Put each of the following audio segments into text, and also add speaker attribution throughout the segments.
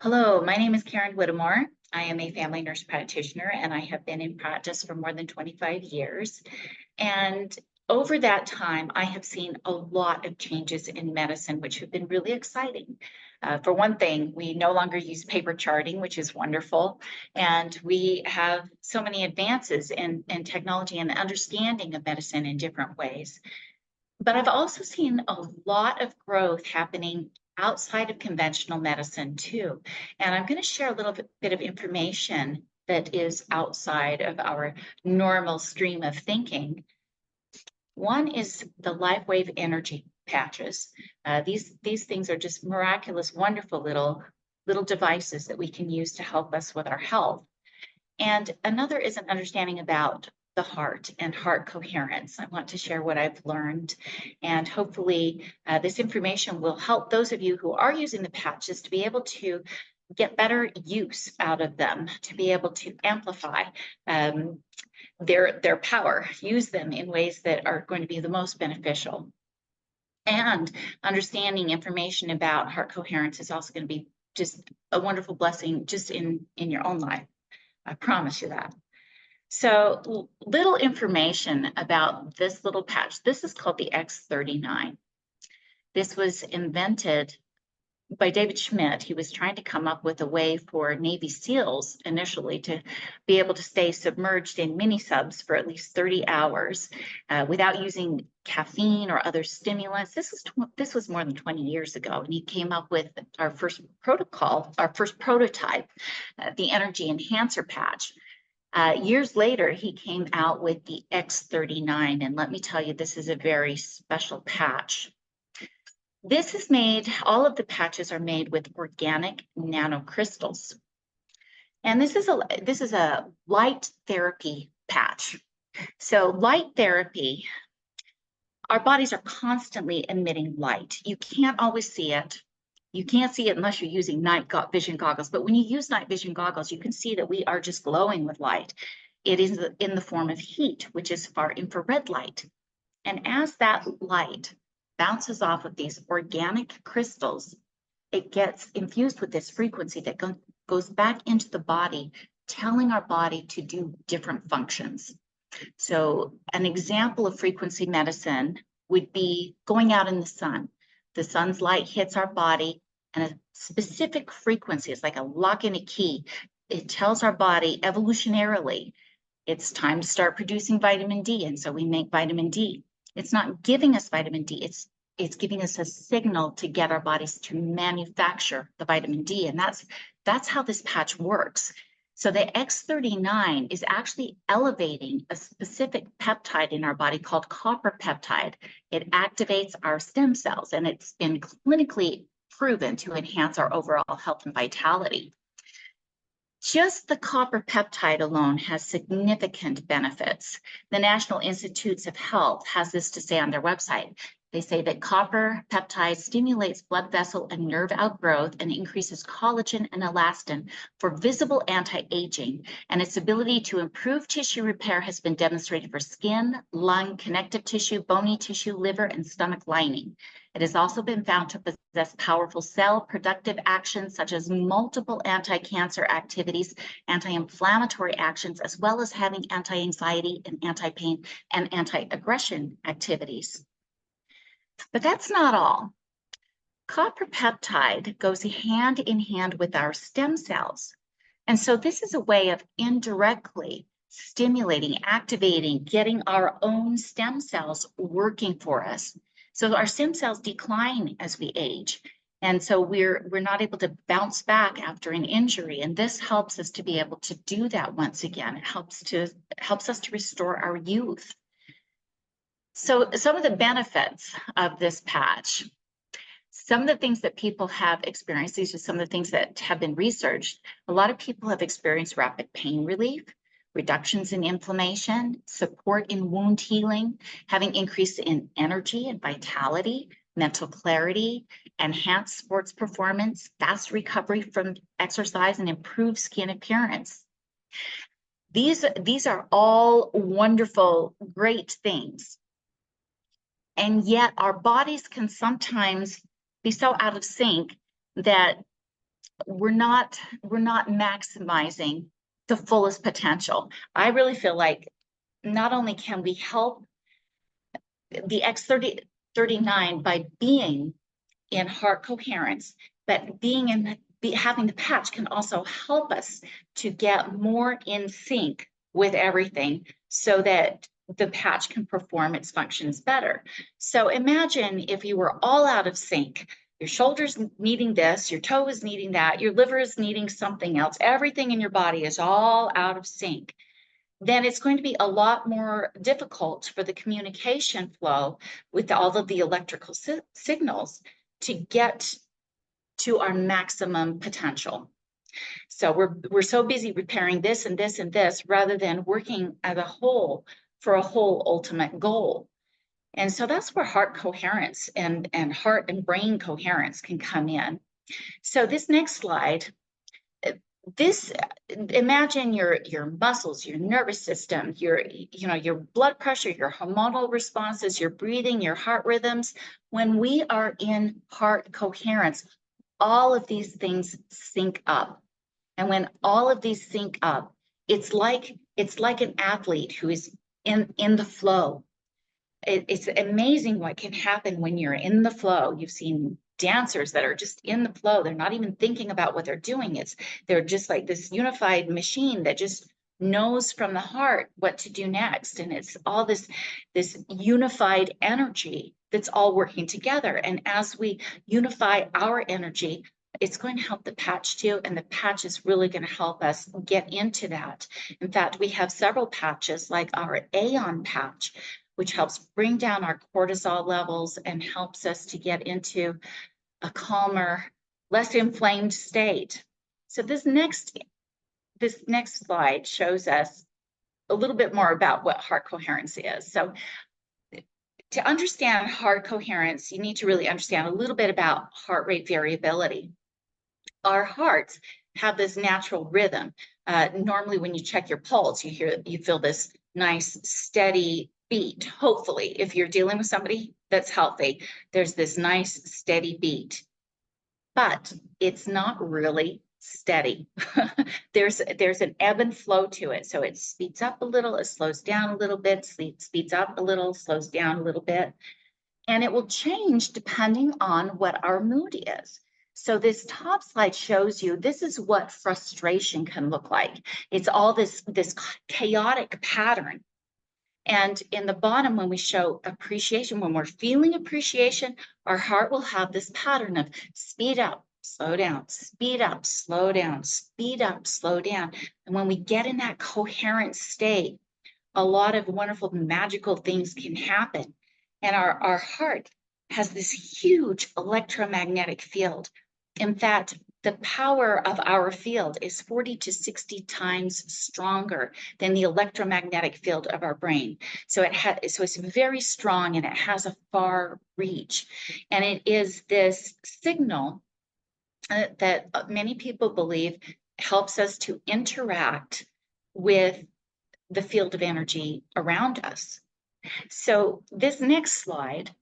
Speaker 1: Hello, my name is Karen Whittemore. I am a family nurse practitioner and I have been in practice for more than 25 years. And over that time, I have seen a lot of changes in medicine, which have been really exciting. For one thing, we no longer use paper charting, which is wonderful. And we have so many advances in technology and the understanding of medicine in different ways. But I've also seen a lot of growth happening outside of conventional medicine too. And I'm going to share a little bit of information that is outside of our normal stream of thinking. One is the LifeWave energy patches. These things are just miraculous, wonderful little devices that we can use to help us with our health. And another is an understanding about the heart and heart coherence. I want to share what I've learned, and hopefully this information will help those of you who are using the patches to be able to get better use out of them, to be able to amplify their power, use them in ways that are going to be the most beneficial. And understanding information about heart coherence is also going to be just a wonderful blessing just in your own life. I promise you that. So little information about this little patch. This is called the X39. This was invented by David Schmidt. He was trying to come up with a way for Navy SEALs initially to be able to stay submerged in mini subs for at least 30 hours without using caffeine or other stimulants. This was more than 20 years ago, and he came up with our first protocol, our first prototype, the Energy Enhancer patch. Years later, he came out with the X39, and let me tell you, this is a very special patch. This is made, all of the patches are made with organic nanocrystals. And this is a light therapy patch. So light therapy, our bodies are constantly emitting light. You can't always see it. You can't see it unless you're using night vision goggles. But when you use night vision goggles, you can see that we are just glowing with light. It is in the form of heat, which is far infrared light. And as that light bounces off of these organic crystals, it gets infused with this frequency that goes back into the body, telling our body to do different functions. So an example of frequency medicine would be going out in the sun. The sun's light hits our body and a specific frequency, it's like a lock in a key. It tells our body evolutionarily, it's time to start producing vitamin D. And so we make vitamin D. It's not giving us vitamin D, it's giving us a signal to get our bodies to manufacture the vitamin D. And that's how this patch works. So the X39 is actually elevating a specific peptide in our body called copper peptide. It activates our stem cells, and it's been clinically proven to enhance our overall health and vitality. Just the copper peptide alone has significant benefits. The National Institutes of Health has this to say on their website. They say that copper peptide stimulates blood vessel and nerve outgrowth and increases collagen and elastin for visible anti-aging, and its ability to improve tissue repair has been demonstrated for skin, lung, connective tissue, bony tissue, liver, and stomach lining. It has also been found to possess powerful cell productive actions such as multiple anti-cancer activities, anti-inflammatory actions, as well as having anti-anxiety and anti-pain and anti-aggression activities. But that's not all. Copper peptide goes hand in hand with our stem cells. And so this is a way of indirectly stimulating, activating, getting our own stem cells working for us. So our stem cells decline as we age. And so we're not able to bounce back after an injury. And this helps us to be able to do that once again. It helps us to restore our youth. So some of the benefits of this patch, some of the things that people have experienced, these are some of the things that have been researched. A lot of people have experienced rapid pain relief, reductions in inflammation, support in wound healing, having increase in energy and vitality, mental clarity, enhanced sports performance, fast recovery from exercise, and improved skin appearance. These are all wonderful, great things. And yet our bodies can sometimes be so out of sync that we're not maximizing the fullest potential. I really feel like not only can we help the X39 by being in heart coherence, but being in having the patch can also help us to get more in sync with everything so that the patch can perform its functions better. So imagine if you were all out of sync. Your shoulder's needing this, your toe is needing that, your liver is needing something else. Everything in your body is all out of sync. Then it's going to be a lot more difficult for the communication flow with all of the electrical signals to get to our maximum potential. So we're so busy repairing this and this and this rather than working as a whole for a whole ultimate goal. And so that's where heart coherence and heart and brain coherence can come in. So this next slide, imagine your muscles, your nervous system, your blood pressure, your hormonal responses, your breathing, your heart rhythms. When we are in heart coherence, all of these things sync up. And when all of these sync up, it's like an athlete who is in the flow. It's amazing what can happen when you're in the flow. You've seen dancers that are just in the flow. They're not even thinking about what they're doing. They're just like this unified machine that just knows from the heart what to do next. And it's all this unified energy that's all working together. And as we unify our energy, it's going to help the patch too. And the patch is really going to help us get into that. In fact, we have several patches like our Aeon patch, which helps bring down our cortisol levels and helps us to get into a calmer, less inflamed state. So this next slide shows us a little bit more about what heart coherence is. So to understand heart coherence, you need to really understand a little bit about heart rate variability. Our hearts have this natural rhythm. Normally when you check your pulse, you feel this nice steady beat. Hopefully, if you're dealing with somebody that's healthy, there's this nice steady beat, but it's not really steady. there's an ebb and flow to it. So it speeds up a little, it slows down a little bit, speeds up a little, slows down a little bit, and it will change depending on what our mood is. So this top slide shows you, this is what frustration can look like. It's all this chaotic pattern. And in the bottom, when we show appreciation, when we're feeling appreciation, our heart will have this pattern of speed up, slow down, speed up, slow down, speed up, slow down. And when we get in that coherent state, a lot of wonderful, magical things can happen. And our heart has this huge electromagnetic field. In fact, the power of our field is 40 to 60 times stronger than the electromagnetic field of our brain. So it's very strong and it has a far reach. And it is this signal that many people believe helps us to interact with the field of energy around us. So this next slide,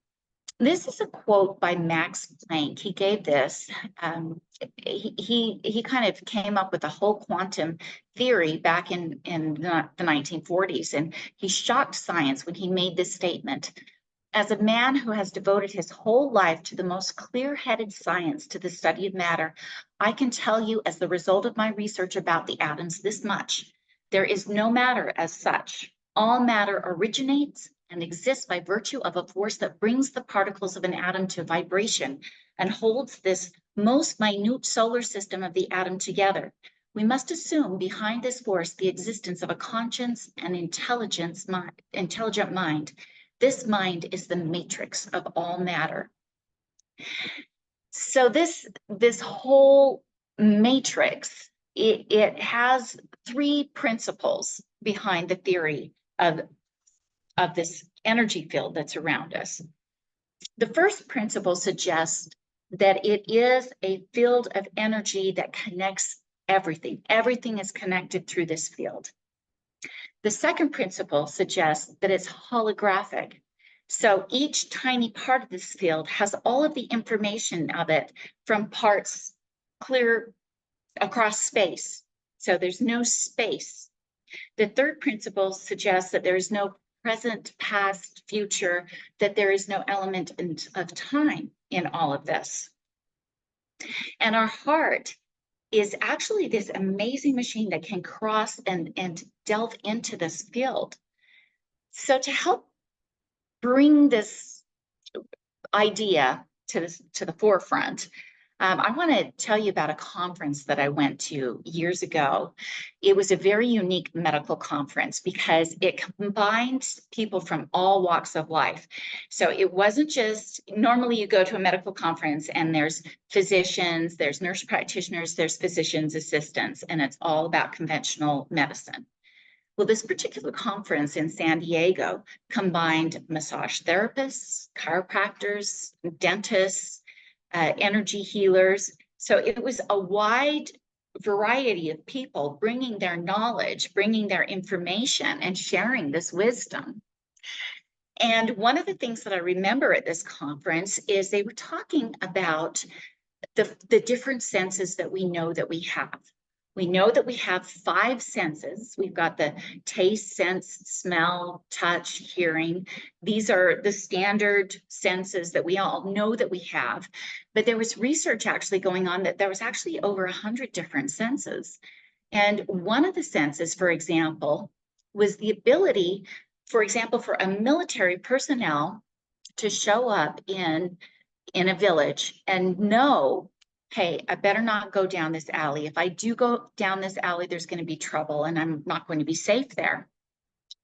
Speaker 1: this is a quote by Max Planck. He gave this. He kind of came up with a whole quantum theory back in the 1940s, and he shocked science when he made this statement. As a man who has devoted his whole life to the most clear-headed science, to the study of matter, I can tell you as the result of my research about the atoms this much. There is no matter as such. All matter originates and exists by virtue of a force that brings the particles of an atom to vibration and holds this most minute solar system of the atom together. We must assume behind this force the existence of a conscience and intelligent mind. This mind is the matrix of all matter. So this whole matrix, it has three principles behind the theory of this energy field that's around us. The first principle suggests that it is a field of energy that connects everything. Everything is connected through this field. The second principle suggests that it's holographic. So each tiny part of this field has all of the information of it from parts clear across space. So there's no space. The third principle suggests that there is no present, past, future, that there is no element of time in all of this. And our heart is actually this amazing machine that can cross and delve into this field. So to help bring this idea to the forefront, I want to tell you about a conference that I went to years ago. It was a very unique medical conference because it combined people from all walks of life. So it wasn't just, normally you go to a medical conference and there's physicians, there's nurse practitioners, there's physicians assistants, and it's all about conventional medicine. Well, this particular conference in San Diego combined massage therapists, chiropractors, dentists, energy healers. So it was a wide variety of people bringing their knowledge, bringing their information, and sharing this wisdom. And one of the things that I remember at this conference is they were talking about the different senses that we know that we have. We know that we have 5 senses. We've got the taste, sense, smell, touch, hearing. These are the standard senses that we all know that we have. But there was research actually going on that there was actually over 100 different senses. And one of the senses, for example, was the ability, for example, for a military personnel to show up in a village and know, hey, I better not go down this alley. If I do go down this alley, there's going to be trouble and I'm not going to be safe there.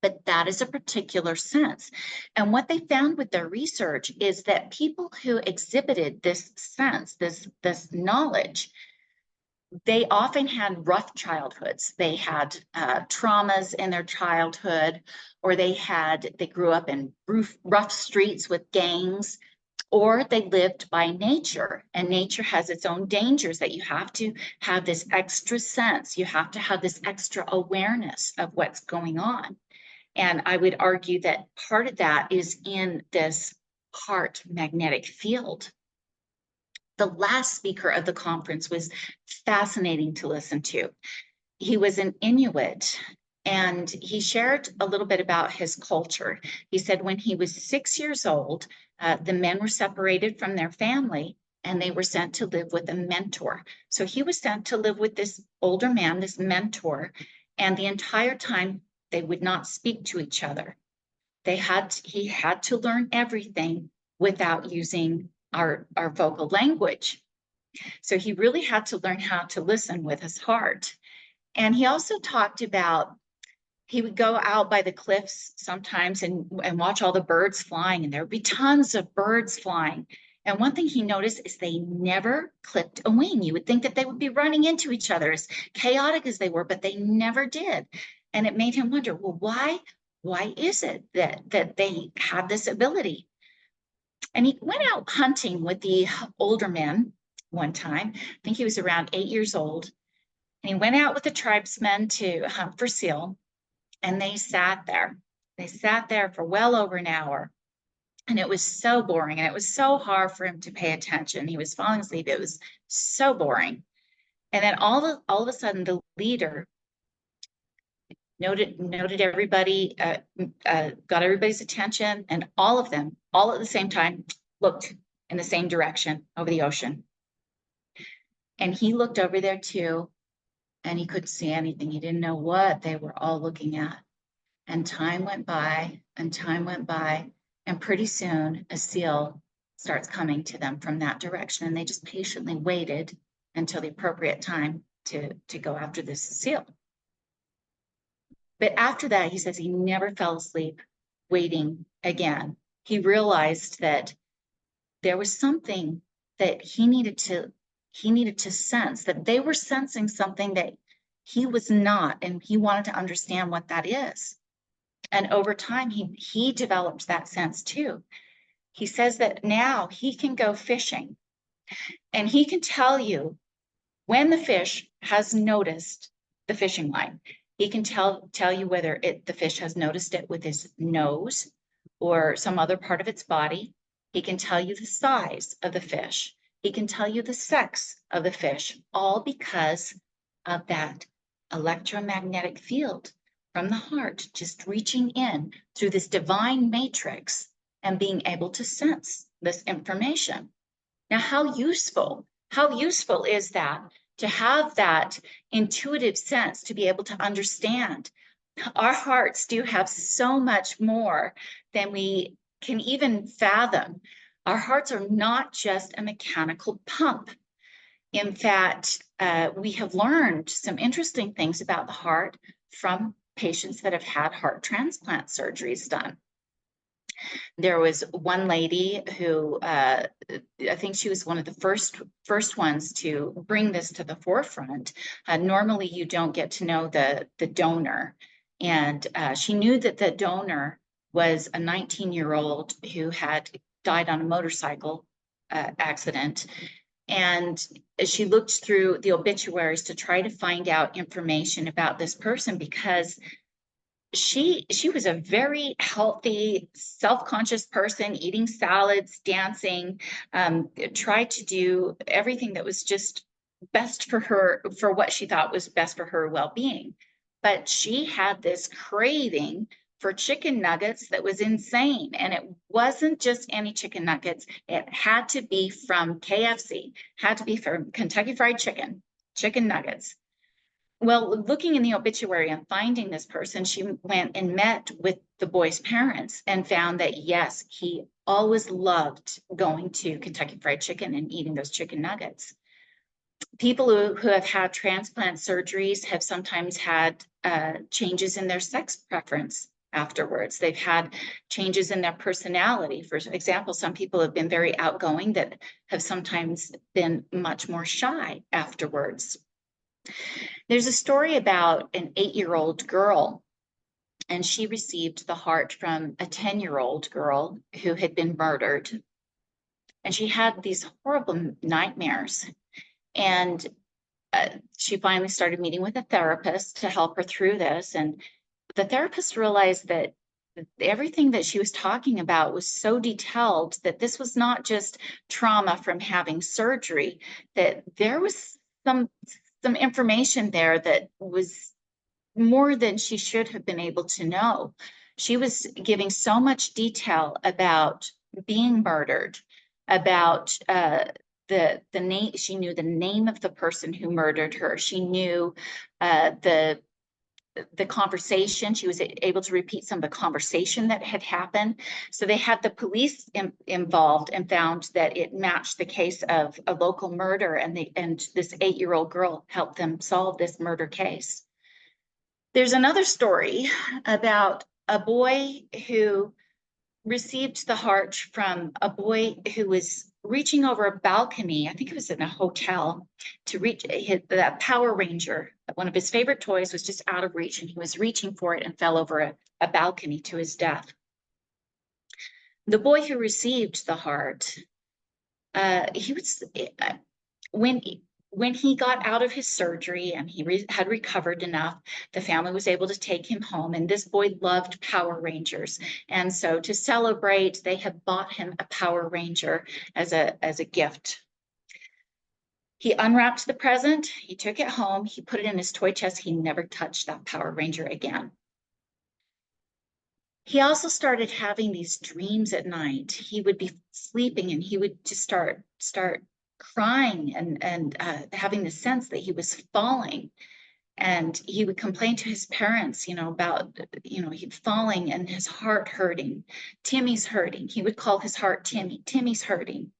Speaker 1: But that is a particular sense. And what they found with their research is that people who exhibited this sense, this knowledge, they often had rough childhoods. They had traumas in their childhood, or they grew up in rough streets with gangs, or they lived by nature, and nature has its own dangers that you have to have this extra sense. You have to have this extra awareness of what's going on. And I would argue that part of that is in this heart magnetic field. The last speaker of the conference was fascinating to listen to. He was an Inuit, and he shared a little bit about his culture. He said when he was 6 years old, the men were separated from their family and they were sent to live with a mentor. So he was sent to live with this older man, this mentor, and the entire time they would not speak to each other. He had to learn everything without using our vocal language. So he really had to learn how to listen with his heart. And he also talked about, he would go out by the cliffs sometimes and watch all the birds flying, and there would be tons of birds flying. And one thing he noticed is they never clipped a wing. You would think that they would be running into each other, as chaotic as they were, but they never did. And it made him wonder, well, why is it that they have this ability? And he went out hunting with the older men one time. I think he was around 8 years old. And he went out with the tribesmen to hunt for seal. And they sat there. They sat there for well over an hour. And it was so boring. And it was so hard for him to pay attention. He was falling asleep. It was so boring. And then all of a sudden, the leader noted everybody, got everybody's attention, and all of them, all at the same time, looked in the same direction over the ocean. And he looked over there too, and he couldn't see anything. He didn't know what they were all looking at. And time went by, and time went by, and pretty soon a seal starts coming to them from that direction, and they just patiently waited until the appropriate time to go after this seal. But after that, he says he never fell asleep waiting again. He realized that there was something that he needed to sense, that they were sensing something that he was not, and he wanted to understand what that is. And over time, he developed that sense too. He says that now he can go fishing, and he can tell you when the fish has noticed the fishing line. He can tell you whether the fish has noticed it with his nose or some other part of its body. He can tell you the size of the fish. He can tell you the sex of the fish, all because of that electromagnetic field from the heart, just reaching in through this divine matrix and being able to sense this information. Now, how useful is that to have that intuitive sense, to be able to understand? Our hearts do have so much more than we can even fathom. Our hearts are not just a mechanical pump. In fact, we have learned some interesting things about the heart from patients that have had heart transplant surgeries done. There was one lady who, I think she was one of the first ones to bring this to the forefront. Normally, you don't get to know the donor, and she knew that the donor was a 19-year-old who had died on a motorcycle accident. And she looked through the obituaries to try to find out information about this person, because she was a very healthy, self-conscious person, eating salads, dancing, tried to do everything that was just best for her, for what she thought was best for her well-being. But she had this craving for chicken nuggets that was insane. And it wasn't just any chicken nuggets. It had to be from KFC, had to be from Kentucky Fried Chicken, chicken nuggets. Well, looking in the obituary and finding this person, she went and met with the boy's parents and found that, yes, he always loved going to Kentucky Fried Chicken and eating those chicken nuggets. People who have had transplant surgeries have sometimes had changes in their sex preference afterwards. They've had changes in their personality. For example, some people have been very outgoing that have sometimes been much more shy afterwards. There's a story about an 8-year-old girl, and she received the heart from a 10-year-old girl who had been murdered. And she had these horrible nightmares. And she finally started meeting with a therapist to help her through this. And the therapist realized that everything that she was talking about was so detailed that this was not just trauma from having surgery, that there was some information there that was more than she should have been able to know. She was giving so much detail about being murdered, about the name. She knew the name of the person who murdered her. She knew the conversation. She was able to repeat some of the conversation that had happened. So they had the police involved and found that it matched the case of a local murder, and this 8-year-old girl helped them solve this murder case. There's another story about a boy who received the heart from a boy who was reaching over a balcony. I think it was in a hotel, to reach that Power Ranger. One of his favorite toys was just out of reach, and he was reaching for it and fell over a balcony to his death. The boy who received the heart, he was when he got out of his surgery and he had recovered enough, the family was able to take him home. And this boy loved Power Rangers. And so to celebrate, they had bought him a Power Ranger as a gift. He unwrapped the present, he took it home, he put it in his toy chest. He never touched that Power Ranger again. He also started having these dreams at night. He would be sleeping and he would just start crying and having the sense that he was falling. And he would complain to his parents, about, he'd falling and his heart hurting. Timmy's hurting. He would call his heart Timmy. Timmy's hurting.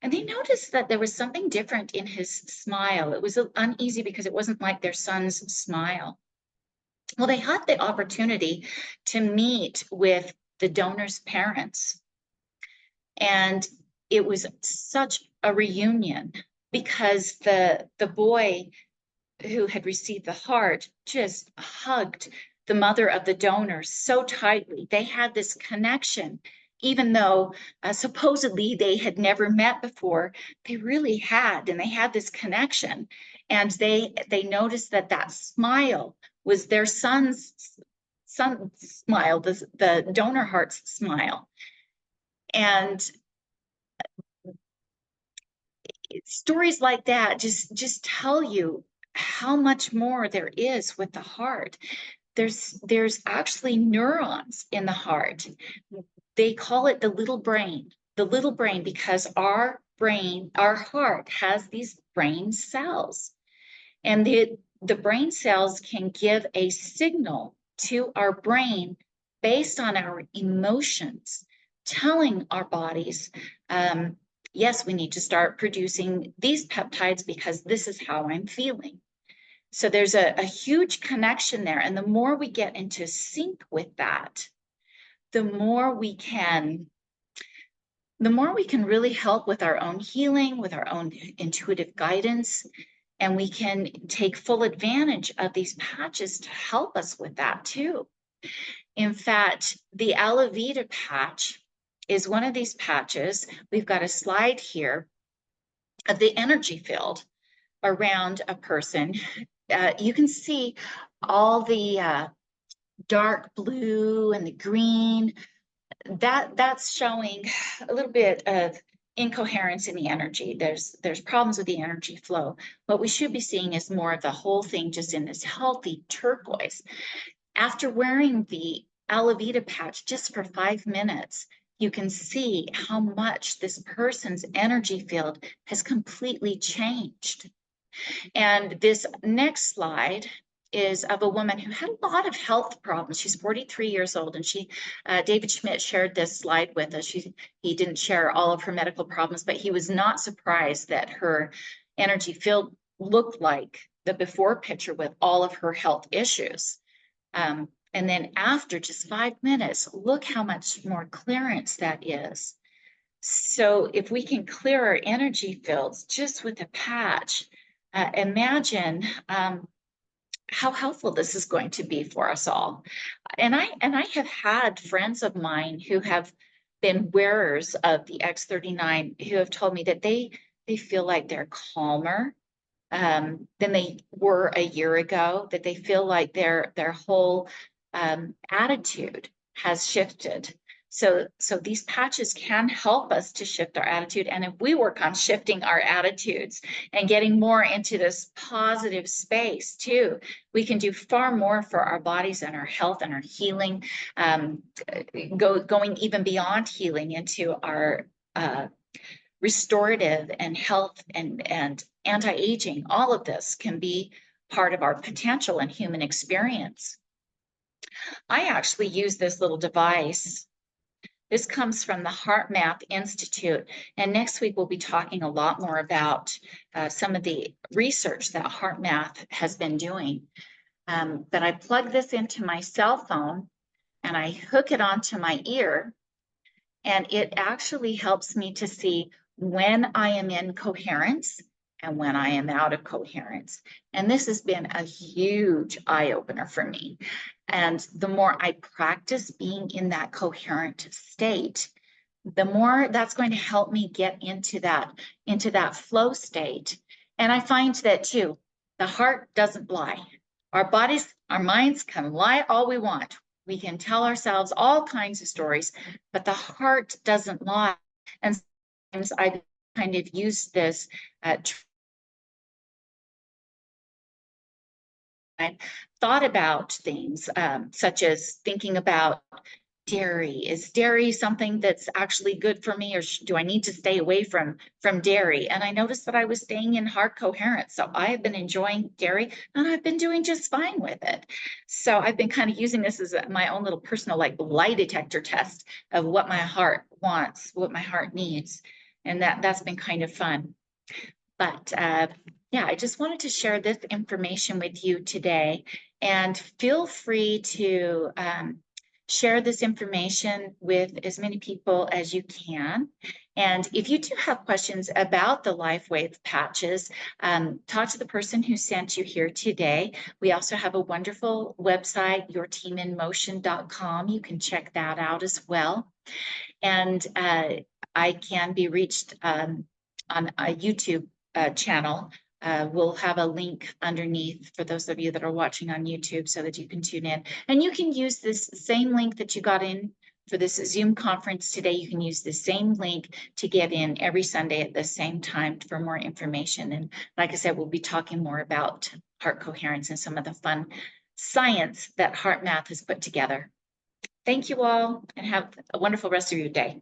Speaker 1: And they noticed that there was something different in his smile. It was uneasy because it wasn't like their son's smile. Well, they had the opportunity to meet with the donor's parents. And it was such a reunion, because the boy who had received the heart just hugged the mother of the donor so tightly. They had this connection, even though supposedly they had never met before. They really had, and they had this connection. And they noticed that smile was their son's smile, the donor heart's smile. And stories like that just tell you how much more there is with the heart. There's actually neurons in the heart. They call it the little brain, because our brain, our heart has these brain cells. And the brain cells can give a signal to our brain based on our emotions, telling our bodies, yes, we need to start producing these peptides because this is how I'm feeling. So there's a huge connection there. And the more we get into sync with that, the more we can really help with our own healing, with our own intuitive guidance, and we can take full advantage of these patches to help us with that too. In fact, the Alavida patch is one of these patches. We've got a slide here of the energy field around a person. You can see all the dark blue and the green. That's showing a little bit of incoherence in the energy. There's problems with the energy flow. What we should be seeing is more of the whole thing just in this healthy turquoise. After wearing the Alavida patch just for 5 minutes, you can see how much this person's energy field has completely changed. And this next slide is of a woman who had a lot of health problems. She's 43 years old, and David Schmidt shared this slide with us. He didn't share all of her medical problems, but he was not surprised that her energy field looked like the before picture with all of her health issues. And then after just 5 minutes, look how much more clearance that is. So if we can clear our energy fields just with a patch, imagine how helpful this is going to be for us all. And I have had friends of mine who have been wearers of the X39 who have told me that they feel like they're calmer than they were a year ago, that they feel like their whole attitude has shifted. So these patches can help us to shift our attitude. And if we work on shifting our attitudes and getting more into this positive space too, we can do far more for our bodies and our health and our healing, going even beyond healing into our restorative and health and anti-aging. All of this can be part of our potential and human experience. I actually use this little device. This comes from the HeartMath Institute, and next week we'll be talking a lot more about some of the research that HeartMath has been doing. But I plug this into my cell phone and I hook it onto my ear, and it actually helps me to see when I am in coherence and when I am out of coherence. And this has been a huge eye-opener for me. And the more I practice being in that coherent state, the more that's going to help me get into that flow state. And I find that too, the heart doesn't lie. Our bodies, our minds can lie all we want. We can tell ourselves all kinds of stories, but the heart doesn't lie. And sometimes I kind of use this I thought about things such as thinking about dairy. Is dairy something that's actually good for me, or do I need to stay away from dairy? And I noticed that I was staying in heart coherence. So I have been enjoying dairy and I've been doing just fine with it. So I've been kind of using this as my own little personal like lie detector test of what my heart wants, what my heart needs. And that's been kind of fun. But yeah, I just wanted to share this information with you today, and feel free to share this information with as many people as you can. And if you do have questions about the LifeWave patches, talk to the person who sent you here today. We also have a wonderful website, yourteaminmotion.com. You can check that out as well. And I can be reached on a YouTube channel. We'll have a link underneath for those of you that are watching on YouTube so that you can tune in. And you can use this same link that you got in for this Zoom conference today. You can use the same link to get in every Sunday at the same time for more information. And like I said, we'll be talking more about heart coherence and some of the fun science that HeartMath has put together. Thank you all, and have a wonderful rest of your day.